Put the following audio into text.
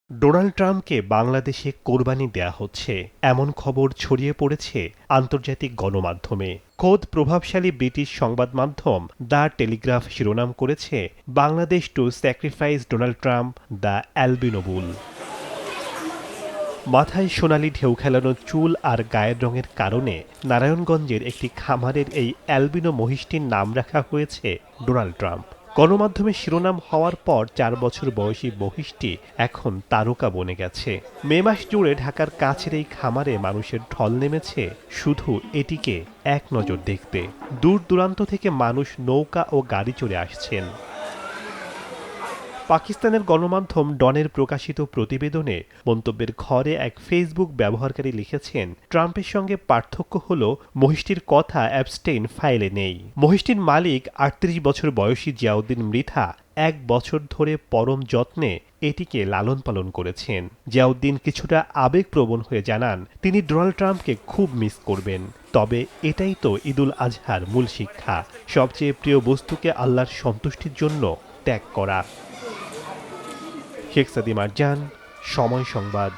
Donald ট্রাম্পকে বাংলাদেশে কোরবানি দেয়া হচ্ছে এমন খবর ছড়িয়ে পড়েছে আন্তর্জাতিক গণমাধ্যমে। খোদ প্রভাবশালী ব্রিটিশ সংবাদ মাধ্যম দ্য টেলিগ্রাফ শিরোনাম করেছে, Bangladesh to sacrifice Donald Trump the albino bull. মাথায় সোনালি ঢেউ খেলানো চুল আর গায়ের রঙের কারণে নারায়ণগঞ্জের একটি খামারের এই অ্যালবিনো মহিষটির নাম রাখা হয়েছে ডোনাল্ড ট্রাম্প। গণমাধ্যমে শিরোনাম হওয়ার পর ৪ বছর বয়সী মহিষটি এখন তারকা বনে গেছে। মে মাস জুড়ে ঢাকার কাছের এই খামারে মানুষের ঢল নেমেছে শুধু এটিকে এক নজর দেখতে। দূর দূরান্ত থেকে মানুষ নৌকা ও গাড়ি চড়ে আসছেন। পাকিস্তানের গণমাধ্যম ডনের প্রকাশিত প্রতিবেদনে মন্তব্যের ঘরে এক ফেসবুক ব্যবহারকারী লিখেছেন, ট্রাম্পের সঙ্গে পার্থক্য হল মহিষটির কথা অ্যাবস্টেইন ফাইলে নেই। মহিষটির মালিক ৩৮ বছর বয়সী জিয়াউদ্দিন মৃধা ১ বছর ধরে পরম যত্নে এটিকে লালন পালন করেছেন। জিয়াউদ্দিন কিছুটা আবেগপ্রবণ হয়ে জানান, তিনি ডোনাল্ড ট্রাম্পকে খুব মিস করবেন। তবে এটাই তো ঈদুল আজহার মূল শিক্ষা, সবচেয়ে প্রিয় বস্তুকে আল্লাহর সন্তুষ্টির জন্য ত্যাগ করা। শেখ সাদি মারজান, সময় সংবাদ।